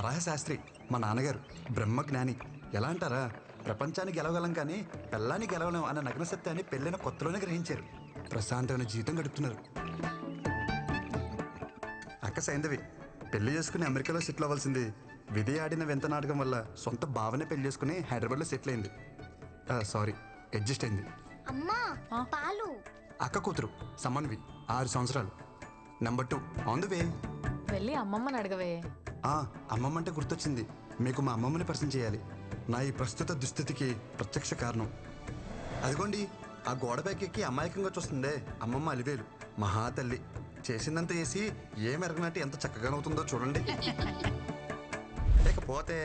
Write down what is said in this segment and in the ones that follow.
వరాహ శాస్త్రి మా నాన్నగారు బ్రహ్మజ్ఞాని. ఎలా అంటారా, ప్రపంచాన్ని గెలవగలం కానీ పెళ్ళాన్ని గెలవలేం అన్న నగ్న సత్యాన్ని పెళ్ళైన కొత్తలోనే గ్రహించారు. ప్రశాంతమైన జీవితం గడుపుతున్నారు. అక్క సైంధవి పెళ్లి చేసుకుని అమెరికాలో సెటిల్ అవ్వాల్సింది. విధి ఆడిన వింత నాటకం వల్ల సొంత భావనే పెళ్లి చేసుకుని హైదరాబాద్లో సెటిల్ అయింది. సారీ, అడ్జస్ట్ అయింది. అమ్మా పాలు. అక్క కూతురు సమన్వి 6 సంవత్సరాలు. Number 2 on the way. వెళ్ళి అమ్మమ్మని అడగవే. అమ్మమ్మ అంటే గుర్తొచ్చింది. మీకు మా అమ్మమ్మని పరిచయం చేయాలి. నా ఈ ప్రస్తుత దుస్థితికి ప్రత్యక్ష కారణం. అదిగోండి, ఆ గోడపైకి ఎక్కి అమాయకంగా చూస్తుందే అమ్మమ్మ అలివేలు. మహాతల్లి చేసిందంతా చేసి ఏమెరగనట్టు ఎంత చక్కగానవుతుందో చూడండి. లేకపోతే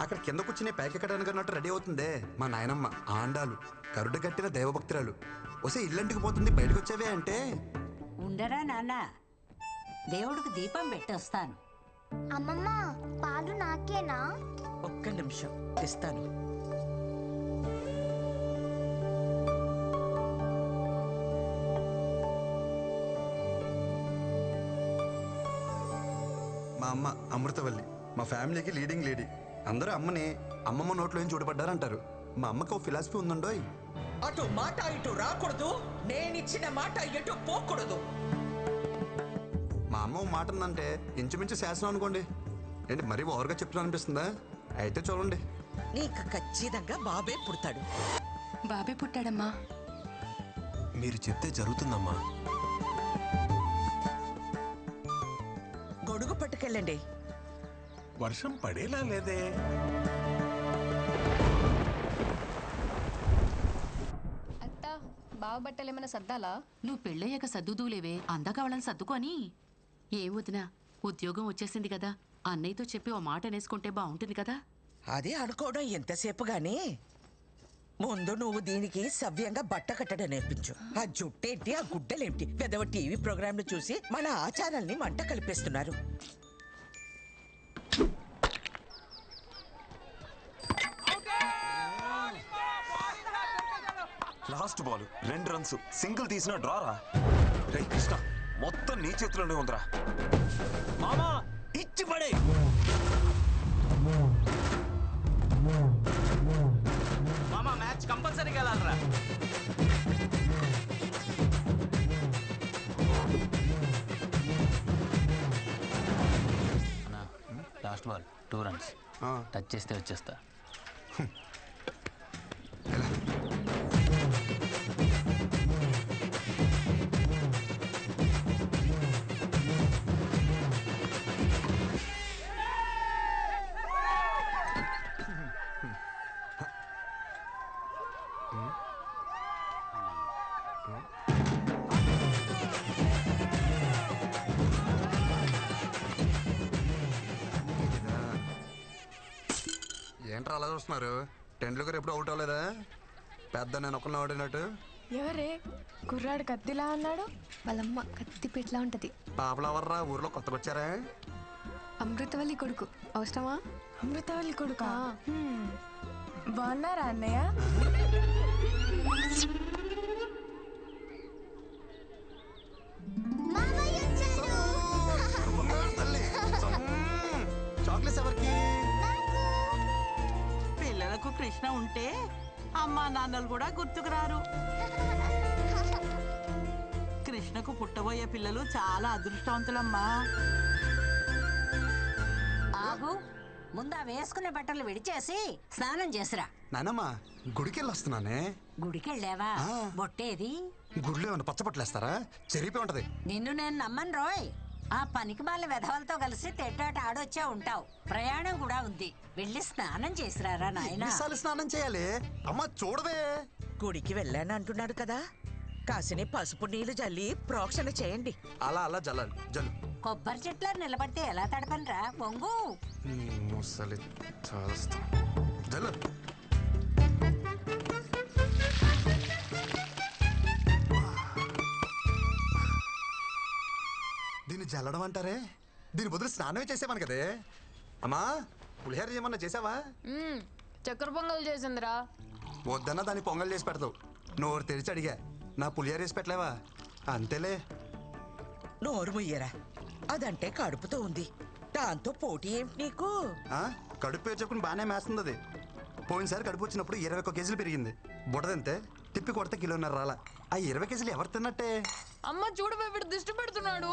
అక్కడ కింద కూర్చుని పైకెక్కడానికి అన్నట్టు రెడీ అవుతుందే మా నాయనమ్మ ఆండాలు. కరుడు గట్టిన దైవభక్తురాలు. వస్తే ఇల్లంటికి పోతుంది, బయటకు వచ్చేవే అంటే. ఉండరా నాన్న, దేవుడికి దీపం పెట్టొస్తాను. అమ్మమ్మ పాలు నాకేనా? ఒక్క నిమిషం ఇస్తాను. మా అమ్మ అమృతవల్లి, మా ఫ్యామిలీకి లీడింగ్ లేడీ. అందరూ అమ్మని అమ్మమ్మ నోట్లో ఏం చూడబడ్డారంటారు. మా అమ్మకి ఒక ఫిలాసఫీ ఉందండోయ్. అటు మాట ఇటు రాకూడదు, నేనిచ్చిన మాట ఎటు పోకూడదు. మా అమ్మ ఒక మాట ఉందంటే ఇంచుమించు శాసనం అనుకోండి. ఏంటి మరీ ఓవర్గా చెప్తున్నా అనిపిస్తుందా? అయితే చూడండి. నీకు ఖచ్చితంగా బాబే పుడతాడు. బాబే పుట్టాడమ్మా. మీరు చెప్తే జరుగుతుందమ్మా. గొడుగు పట్టుకెళ్ళండి. వర్షం పడేలా లేదే. అత్త బావ బట్టలు ఏమైనా సర్దాలా? నువ్వు పెళ్ళయ్యాక సర్దుదూలేవే, అందాక వాళ్ళని సర్దుకొని. ఏం వదినా, ఉద్యోగం వచ్చేసింది కదా, అన్నయ్యతో చెప్పి ఓ మాట అనేసుకుంటే బాగుంటుంది కదా. అదే అనుకోవడం ఎంతసేపు గాని ముందు నువ్వు దీనికి సవ్యంగా బట్ట కట్టడం నేర్పించు. ఆ జుట్టేంటి, ఆ గుడ్డలేంటి, పెద్దవ టీవీ ప్రోగ్రాంలు చూసి మన ఆచారాల్ని మంట కలిపేస్తున్నారు. లాస్ట్ బాల్ 2 రన్స్, సింగిల్ తీసిన డ్రారా. రే కృష్ణ, మొత్తం నీ చేతిలోనే ఉందిరా. మామా ఇచ్చి పడే. మామా మ్యాచ్ కంపల్సరీ గెలాలరా. Last ball 2 runs. టచ్ చేస్తే వచ్చేస్తా. ఏంట్రా అలా చూస్తున్నారు? టెండూల్కర్ ఎప్పుడు అవుట్ అవ్వలేదా? పెద్ద నేను ఒకరిని ఆడినట్టు. ఎవరే కుర్రాడు కత్తిలా అన్నాడు? వాళ్ళమ్మ కత్తి పెట్లా ఉంటది. పాపలవర్రా ఊర్లో కొత్తగా వచ్చారా? అమృతవల్లి కొడుకు. అవసరమా? అమృతవల్లి కొడుకా? బాగున్నారా అన్నయ్య? చాక్లెట్స్ ఎవరికి? పిల్లలకు కృష్ణ ఉంటే అమ్మా నాన్నలు కూడా గుర్తుకురారు. కృష్ణకు పుట్టబోయే పిల్లలు చాలా అదృష్టవంతులమ్మా. ఆగు, ముందా వేసుకునే బట్టలు విడిచేసి స్నానం చేసిరా. నానమ్మా గుడికెళ్ళి వస్తున్నానే. గుడికెళ్ళావా? బొట్టేది? గుడిలో ఏమన్నా పచ్చబట్టలేస్తారా? చెరిపి ఉంటది. నిన్ను నేను నమ్మను రోయ్. ఆ పనికి మాల వెధవలతో కలిసి తెట్టాట ఆడొచ్చే ఉంటావు. ప్రయాణం కూడా ఉంది, వెళ్ళి స్నానం చేసిరారా నాయనా. ఎన్నిసార్లు స్నానం చేయాలి? అమ్మా చూడవే. గుడికి వెళ్ళాను అంటున్నాడు కదా, కాసిని పసుపు నీళ్లు జల్లి ప్రోక్షణ చేయండి. అలా అలా జల్లాలి. జల్లు. కొబ్బరి చెట్లు నిలబడితే ఎలా తడపనరా? పొంగు ముసలి జల్లు. దీన్ని జల్లడం అంటారే? దీని బదులు స్నానమే చేసేవాను కదే. అమ్మా పులిహోర ఏమన్నా చేసావా? చక్కెర పొంగల్ చేసిందిరా. వద్దన్నా దాన్ని పొంగల్ చేసి పెడతావు. నోరు తెరిచి అడిగా, నా పులిహోర వేసి పెట్టలేవా? అంతేలే. నోరు ముయ్యరా, అదంటే కడుపుతో ఉంది. దాంతో పోటీ ఏమిటి నీకు? కడుపు పేరు చెప్పుకుని బాగానే మేస్తుంది అది. పోయినసారి కడుపు వచ్చినప్పుడు 21 కేజీలు పెరిగింది. బుడదంతే తిప్పి కొడితే కిలోన్నర రాలా. ఆ 20 కేజీలు ఎవరు తిన్నట్టే? అమ్మ చూడవే వీడు దిష్టి పెడుతున్నాడు.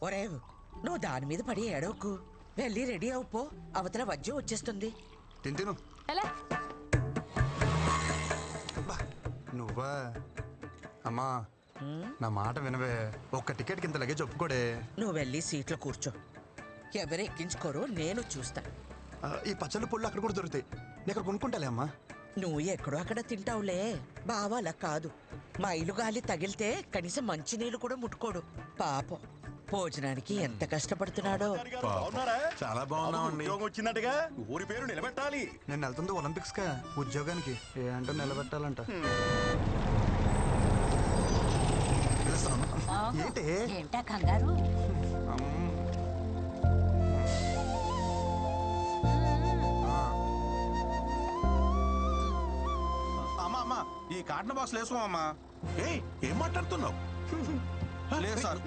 ఒరే నువ్వు దాని మీద పడి ఏడవకు. వెళ్ళి రెడీ అవుపో, అవతల వజ్జం వచ్చేస్తుంది. తిను ఎలా నువ్వా? అమ్మా నా మాట వినవే. ఒక్క టికెట్ కింద లగేజ్ ఒప్పుకోడే. నువ్వు వెళ్ళి సీట్లో కూర్చో. ఎవరు ఎక్కించుకోరో నేను చూస్తా. ఈ పచ్చళ్ళు పుళ్ళు అక్కడ కూడా దొరుకుతాయి. నేను అక్కడ కొనుక్కుంటాలే అమ్మా. నువ్వు ఎక్కడో అక్కడ తింటావులే. బావ అలా కాదు. మైలు గాలి తగిలితే కనీసం మంచినీళ్ళు కూడా ముట్టుకోడు. పాపం భోజనానికి ఎంత కష్టపడుతున్నాడో. చాలా బాగున్నామండి. వచ్చినట్టుగా ఊరి పేరు నిలబెట్టాలి. నేను వెళ్తుంది ఒలింపిక్స్ కా ఉద్యోగానికి. ఏంటో నిలబెట్టాలంట. ఏంటి ఏంటా కంగారు? అమ్మా ఈ కాటన్ బాక్స్ వేసుకోమమ్మా. ఏం మాట్లాడుతున్నావు? లేదు సార్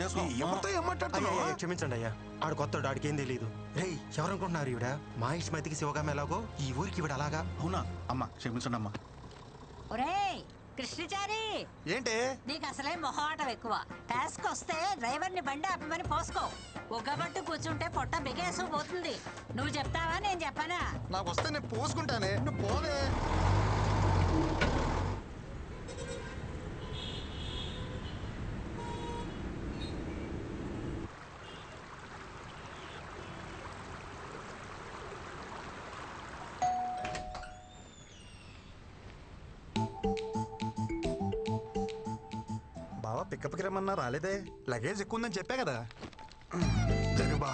ఎవరితో ఏం మాట్లాడుతున్నావు? క్షమించండి అయ్యా, ఆడు కొత్త ఆడికి ఏం తెలీదు. రేయ్ ఎవరనుకుంటున్నారు ఈవిడ? మా ఇష్టమైతికి శివగామ ఎలాగో ఈ ఊరికి ఈవిడ అలాగా. అవునా అమ్మా, క్షమించండి అమ్మా. ఒరేయ్ కృష్ణచారి, ఏంటి నీకు అసలే మొహమాటం ఎక్కువ. టాస్క్ వస్తే డ్రైవర్ని బండి ఆపమని పోసుకో. ఒగ్గబట్టు కూర్చుంటే పొట్ట బిగేసు పోతుంది. నువ్వు చెప్తావా నేను చెప్పనా? నాకు వస్తే నేను పోసుకుంటానే. నువ్వు పోవే. బావా పికప్కి రమ్మన్నా రాలేదే. లగేజ్ ఎక్కువ ఉందని చెప్పా కదా. జరుగు బా.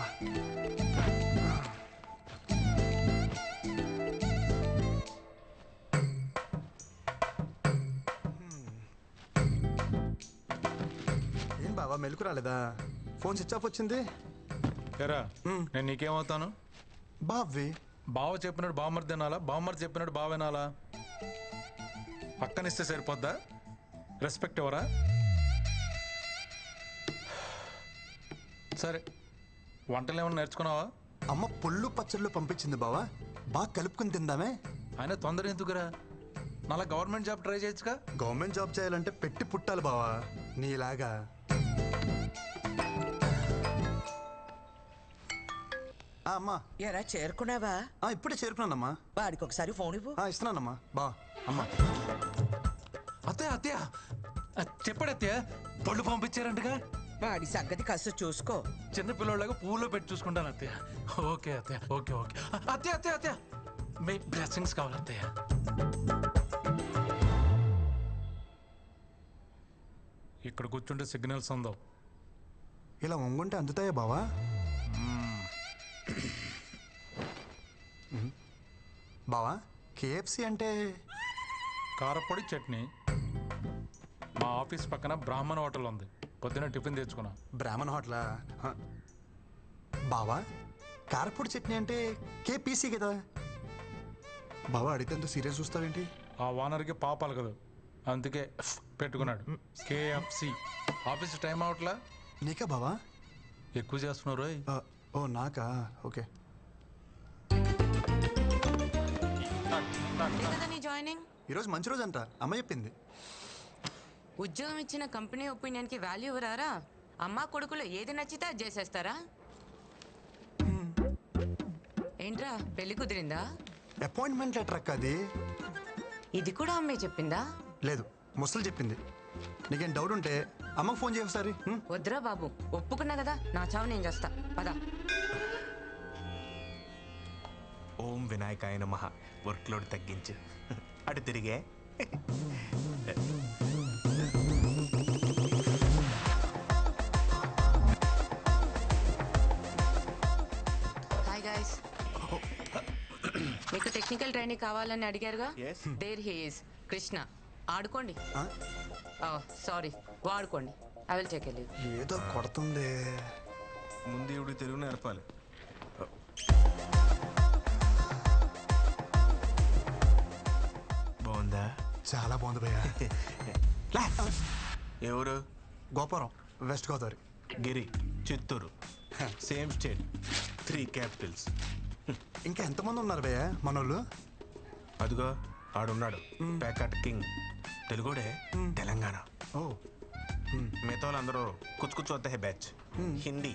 ఏం బావా మెలకు రాలేదా? ఫోన్ స్విచ్ ఆఫ్ వచ్చింది. ఎరా నేను నీకేమవుతాను? బావి బావ చెప్పినట్టు బామ్మర్ తినాలా, బామ్మర్ చెప్పినట్టు బావ వినాలా? పక్కనిస్తే సరిపోద్దా? రెస్పెక్ట్ ఎవరా? సరే వంటలు ఏమన్నా నేర్చుకున్నావా? అమ్మ పుల్లు పచ్చళ్ళు పంపించింది బావా, బాగా కలుపుకుని తిందామే. ఆయన తొందర ఎందుకురా? నాలా గవర్నమెంట్ జాబ్ ట్రై చేయొచ్చుగా. గవర్నమెంట్ జాబ్ చేయాలంటే పెట్టి పుట్టాలి బావా నీలాగా. అమ్మా ఎరా చేరుకున్నావా? ఇప్పుడే చేరుకున్నానమ్మా. వాడికి ఒకసారి ఫోన్ ఇవ్వు. ఇస్తున్నానమ్మా. బా అమ్మా. అత్తయ్య అత్తయ్య చెప్పాడు అత్తయ్య, పళ్ళు పంపించారంటగా. వాడి సంగతి కాస్త చూసుకో. చిన్న పిల్లలాగా పూలో పెట్టి చూసుకుంటాను అత్తయ్య. ఓకే అత్తయ్య, ఓకే ఓకే. అత్తయ్య అత్తయ్య అత్తయ్య మీ బ్లెస్సింగ్స్ కావాలి అత్తయ్య. ఇక్కడ కూర్చుంటే సిగ్నల్స్ ఉందో. ఇలా వంగుంటే అందుతాయా బావా? బావా కేఎఫ్సి అంటే? కారపొడి చట్నీ. మా ఆఫీస్ పక్కన బ్రాహ్మణ హోటల్ ఉంది. పొద్దున టిఫిన్ తెచ్చుకున్నా. బ్రాహ్మణ హోటలా? బావా కారపొడి చట్నీ అంటే కేపీసీ కదా. బావా అడిగితే అంత సీరియస్ చూస్తావేంటి? ఆ ఓనర్కి పాపాలు కదా, అందుకే పెట్టుకున్నాడు కేఎఫ్సి. Office time అవట్లా? నీకా బావా? ఎక్కువ చేస్తున్నారు. ఓ నాకా? ఓకే. జాయినింగ్ ఈరోజు మంచి రోజు అంట, అమ్మ చెప్పింది. ఉద్యోగం ఇచ్చిన కంపెనీ ఒపీనియన్ కి వాల్యూ ఇవ్వరారా? అమ్మా కొడుకులు ఏది నచ్చితే అది చేసేస్తారా? ఏంట్రా పెళ్లి కుదిరిందా? అపాయింట్మెంట్ లెటర్ అక్క అది. ఇది కూడా అమ్మే చెప్పిందా? లేదు ముసలు చెప్పింది. నీకేం డౌట్ ఉంటే అమ్మకు ఫోన్ చేయ ఒకసారి. వద్దురా బాబు, ఒప్పుకున్నా కదా, నా చావు నేను చేస్తా. పదా. ఓం వినాయకాయ నమః. వర్క్ లోడ్ తగ్గించు. అటు తిరిగే. Hi guys. మీకు టెక్నికల్ ట్రైనింగ్ కావాలని అడిగారుగా. There he is Krishna. ఆడుకోండి. సారీ వాడుకోండి. I will take leave. ఏదో కొడుతుంది. ముందు ఇవి తెలుగు నేర్పాలి. బాగుందా? చాలా బాగుంది భయ్యా. ఎవరు? Gopuram, west Godavari. Giri, Chittoor. Same state 3 capitals. ఇంకా ఎంతమంది ఉన్నారు భయ్యా మనోళ్ళు? అదిగో ఆడున్నాడు ప్యాకట్ కింగ్, తెలుగుడే, తెలంగాణ. ఓ మిగతా వాళ్ళందరూ కుచ్చు కుచ్చు వద్ద బ్యాచ్ హిందీ.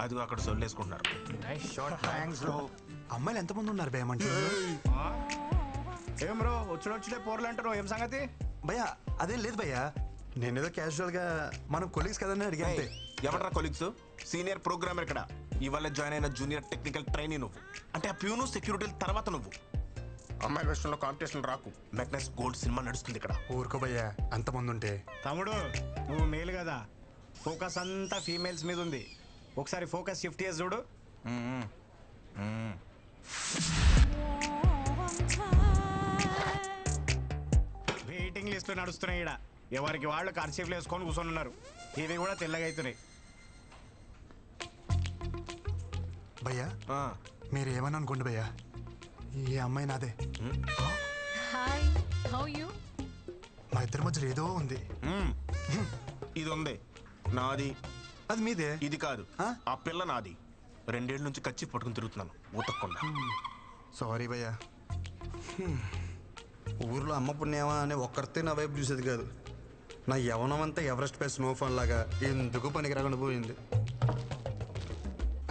అదిగో అక్కడ సొల్లేసుకుంటున్నారు. అమ్మాయిలు ఎంతమంది ఉన్నారు భయ్యా మంచి? ఏం బ్రో వచ్చిన పోర్లు అంటారు, ఏం సంగతి? భయ్యా అదేం లేదు భయ్యా, నేనేదో క్యాజువల్ గా మనం కొలీగ్స్ కదని అడిగా అంతే. ఎవరా కొలీగ్స్? సీనియర్ ప్రోగ్రామర్ ఇక్కడ, ఇవాళ జాయిన్ అయిన జూనియర్ టెక్నికల్ ట్రైనీ నువ్వు. అంటే ఆ ప్యూను సెక్యూరిటీ తర్వాత నువ్వు. అమ్మాయిల విషయంలో కాంపిటీషన్ రాకు. మెగ్నస్ గోల్డ్ సినిమా నడుస్తుంది ఇక్కడ. ఊరుకో భయ్యా అంతమంది ఉంటే. తమ్ముడు నువ్వు మేలు కదా, ఫోకస్ అంతా ఫీమేల్స్ మీద ఉంది. ఒకసారి ఫోకస్ షిఫ్ట్ చేసి చూడు. వెయిటింగ్ లిస్ట్ నడుస్తున్నాయి ఇక్కడ, ఎవరికి వాళ్ళు కర్చీఫ్లు వేసుకొని కూర్చొని ఉన్నారు. ఇవి కూడా తెల్లగా అవుతున్నాయి. భయ్యా మీరు ఏమని అనుకోండి భయ్యా, ఈ అమ్మాయి నాదే. Hi, how you? మా ఇద్దరి మధ్యలో ఏదో ఉంది. ఇది ఉంది నాది, అది మీదే. ఇది కాదు, ఆ పిల్ల నాది. 2 ఏళ్ళ నుంచి కచ్చి పట్టుకుని తిరుగుతున్నాను ఊతకుండా. సారీ భయ్యా, ఊర్లో అమ్మ పుణ్యమా అని ఒక్కరితే నా వైపు చూసేది కాదు. నా యవనం అంతా ఎవరెస్ట్ పై స్నోఫాన్ లాగా ఎందుకు పనికి రాకుండా పోయింది.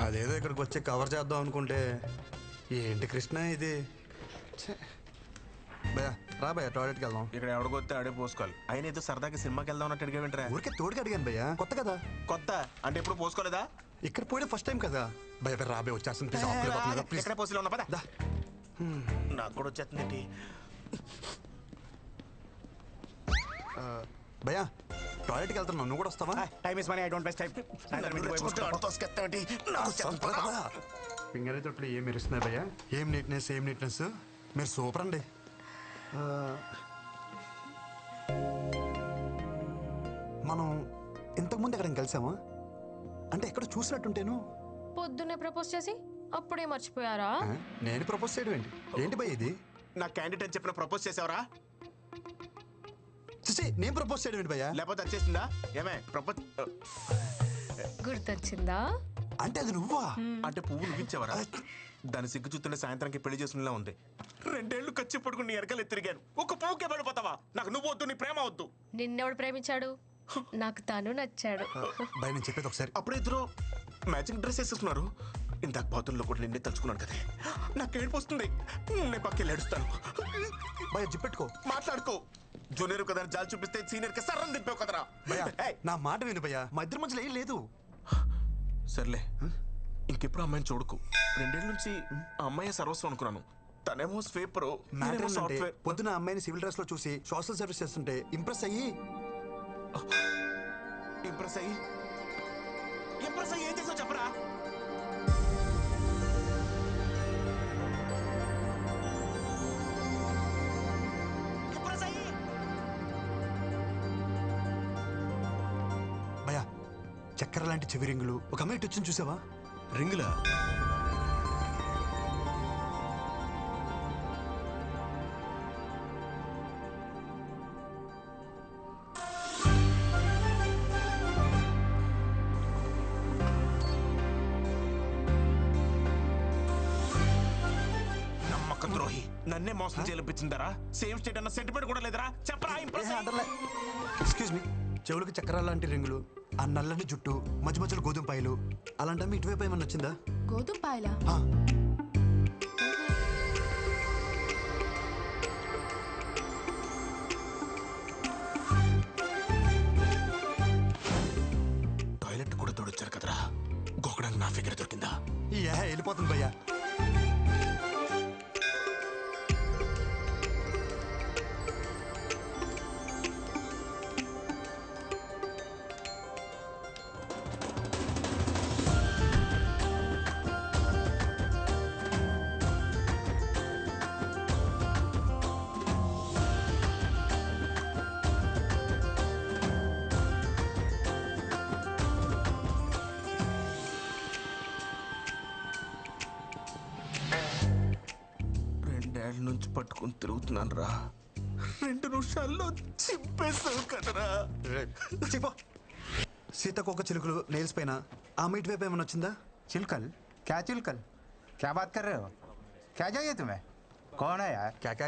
అదేదో ఇక్కడికి వచ్చి కవర్ చేద్దాం అనుకుంటే ఏంటి కృష్ణ ఇది. భయ్యా రా భయ్యా టాయిలెట్కి వెళ్దాం. ఇక్కడ ఎవరికొస్తే ఆడే పోసుకోవాలి. అయినా ఏదో సరదాకి సినిమాకి వెళ్దాం అన్నట్టు అడిగా. ఊరికే తోడుకి అడిగాను భయ్యా, కొత్త కదా. కొత్త అంటే ఎప్పుడు పోసుకోలేదా? ఇక్కడ పోయిన ఫస్ట్ టైం కదా భయ్య. రాబే వచ్చేస్తుంది ప్లీజ్. ఎక్కడ పోసిలో ఉన్నా పదా, నాకు కూడా వచ్చేస్తుంది. భయ్యా టాయిలెట్కి వెళ్తున్నావు, నువ్వు కూడా వస్తావా? Time is money, I don't waste time. Finger తొట్లు ఏం మెరుస్తున్నాయి భయ్యా, ఏం నీట్నెస్. మీరు సూపర్ అండి. మనం ఇంతకుముందు ఎక్కడ కలిసామా? అంటే ఎక్కడ చూసినట్టుంటేను. పొద్దున్నే ప్రపోజ్ చేసి అప్పుడే మర్చిపోయారా? నేను ప్రపోజ్ చేయడం ఏంటి భయ్య ఇది? నా క్యాండిడేట్ చెప్పిన ప్రపోజ్ చేసావరా? నేను ప్రపోజ్ చేయడం ఏంటి భయ్యా? లేకపోతే వచ్చేసిందా? ఏమే ప్రపోజ్ గుర్తొచ్చిందా? అంటే అది నువ్వా? అంటే పువ్వు నువ్వు ఇచ్చావరా? దాని సిగ్గు చూస్తుంటే సాయంత్రానికి పెళ్లి చేసుకునేలా ఉంది. 2 ఏళ్ళు కచ్చి పట్టుకుని నీ ఎరకలు తిరిగాను. ఒక పువ్వుకే పడిపోతావా? నాకు నువ్వు వద్దు, నీ ప్రేమ వద్దు. నిన్నెవడు ప్రేమించాడు? నాకు తను నచ్చాడు. భయ నేను చెప్పేది ఒకసారి. అప్పుడే ఇద్దరు మ్యాచింగ్ డ్రెస్ వేసేస్తున్నారు. ఇందాక బాతుల్లో కూడా నిన్నే తలుచుకున్నాను కదా. నాకు ఏడుపు వస్తుంది. నేను పక్కకి ఏడుస్తాను. భయ జిప్పెట్టుకో, మాట్లాడుకో. జూనియర్ కదా జాలి చూపిస్తే సీనియర్ కి సర్రం దింపావు కదరా. నా మాట విను భయ్యా, మా ఇద్దరి మధ్యలో ఏం లేదు. సర్లే, ఇంకెప్పుడు అమ్మాయిని చూడకు. 2 ఏళ్ళ నుంచి ఆ అమ్మాయి సర్వస్వం అనుకున్నాను. తనేమో స్వీపర్, సాఫ్ట్వేర్. పొద్దున అమ్మాయిని సివిల్ డ్రెస్ లో చూసి సోషల్ సర్వీస్ చేస్తుంటే ఇంప్రెస్ అయ్యి ఏం చేసావు చెప్పరా? భయ్యా చక్కెర లాంటి చెవి రింగులు ఒక అమ్మాయి ఇటు వచ్చింది చూసావా? రింగులా? నమ్మక ద్రోహి, నన్నే మోసం చేయించిందరా? సేమ్ స్టేట్ అన్న సెంటిమెంట్ కూడా లేదరా? చెప్పరా? ఎక్స్క్యూజ్ మీ, చెవులకు చక్కెర లాంటి రింగులు, ఆ నల్లని జుట్టు, మధ్య మధ్యలో గోధుమ పాయలు, అలాంటి అమ్మ ఇటువైపు ఏమన్నా వచ్చిందా? గోధుమ పాయలా? టాయిలెట్ కూడా తోడొచ్చారు కదరా, గోకడానికి నా ఫిగర్ దొరికిందా? వెళ్ళిపోతుంది భయ్యా. నుంచి పట్టుకుని తిరుగుతున్నాను రా. 2 నిమిషాల్లో చింపేస్తావు కదరా. సీతకొక చిలుకలు నెయిల్స్ పైన ఆ మీట్ వైపు ఏమైనా వచ్చిందా? चिलकल क्या चिलकल क्या बात कर रहे हो क्या चाहिए तुम्हें कौन है यार क्या क्या क्या